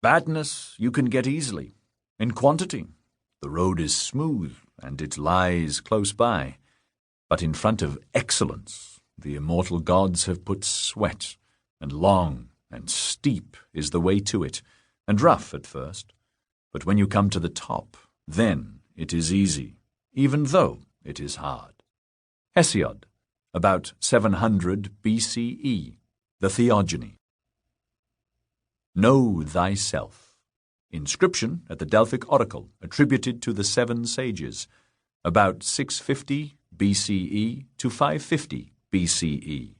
Badness you can get easily, in quantity. The road is smooth, and it lies close by. But in front of excellence, the immortal gods have put sweat, and long and steep is the way to it, and rough at first. But when you come to the top, then it is easy, even though it is hard. Hesiod, about 700 BCE, the Theogony. Know thyself. Inscription at the Delphic Oracle, attributed to the 7 sages, about 650 BCE to 550 BCE.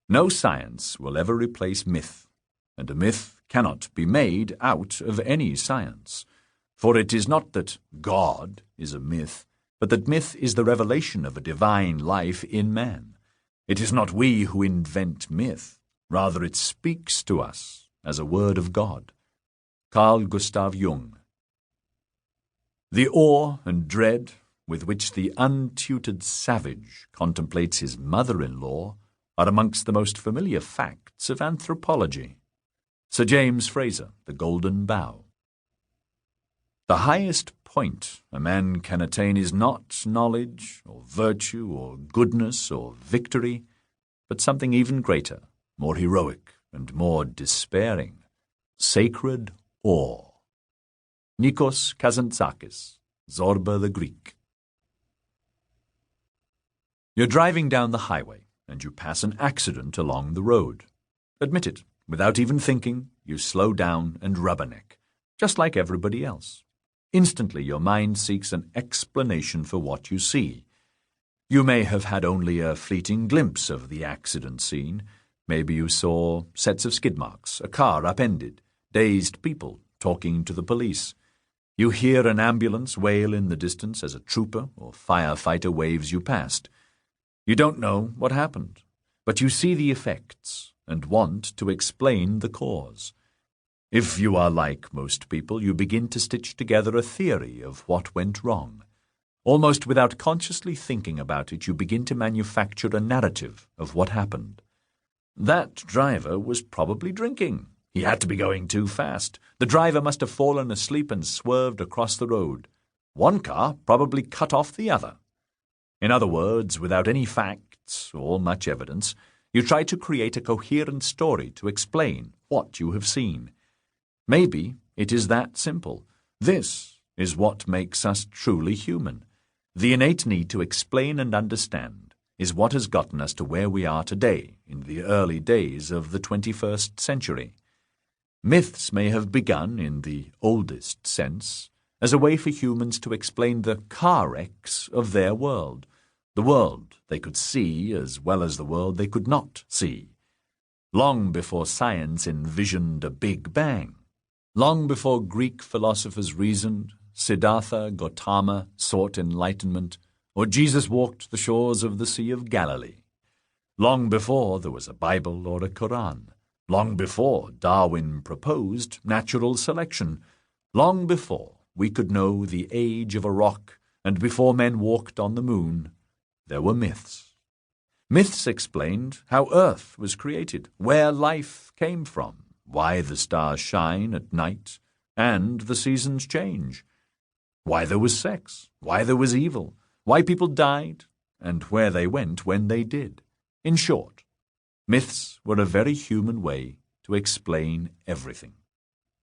No science will ever replace myth, and a myth cannot be made out of any science. For it is not that God is a myth, but that myth is the revelation of a divine life in man. It is not we who invent myth, rather it speaks to us as a word of God. Carl Gustav Jung. The awe and dread with which the untutored savage contemplates his mother-in-law are amongst the most familiar facts of anthropology. Sir James Frazer, The Golden Bough. The highest point a man can attain is not knowledge or virtue or goodness or victory, but something even greater, more heroic and more despairing, sacred awe. Nikos Kazantzakis, Zorba the Greek. You're driving down the highway, and you pass an accident along the road. Admit it, without even thinking, you slow down and rubberneck, just like everybody else. Instantly your mind seeks an explanation for what you see. You may have had only a fleeting glimpse of the accident scene. Maybe you saw sets of skid marks, a car upended, dazed people talking to the police. You hear an ambulance wail in the distance as a trooper or firefighter waves you past. You don't know what happened, but you see the effects and want to explain the cause. If you are like most people, you begin to stitch together a theory of what went wrong. Almost without consciously thinking about it, you begin to manufacture a narrative of what happened. That driver was probably drinking. He had to be going too fast. The driver must have fallen asleep and swerved across the road. One car probably cut off the other. In other words, without any facts or much evidence, you try to create a coherent story to explain what you have seen. Maybe it is that simple. This is what makes us truly human. The innate need to explain and understand is what has gotten us to where we are today in the early days of the 21st century. Myths may have begun, in the oldest sense, as a way for humans to explain the car wrecks of their world, the world they could see as well as the world they could not see. Long before science envisioned a Big Bang, long before Greek philosophers reasoned, Siddhartha Gautama sought enlightenment, or Jesus walked the shores of the Sea of Galilee. Long before there was a Bible or a Quran. Long before Darwin proposed natural selection. Long before we could know the age of a rock, and before men walked on the moon, there were myths. Myths explained how Earth was created, where life came from, why the stars shine at night, and the seasons change, why there was sex, why there was evil, why people died, and where they went when they did. In short, myths were a very human way to explain everything.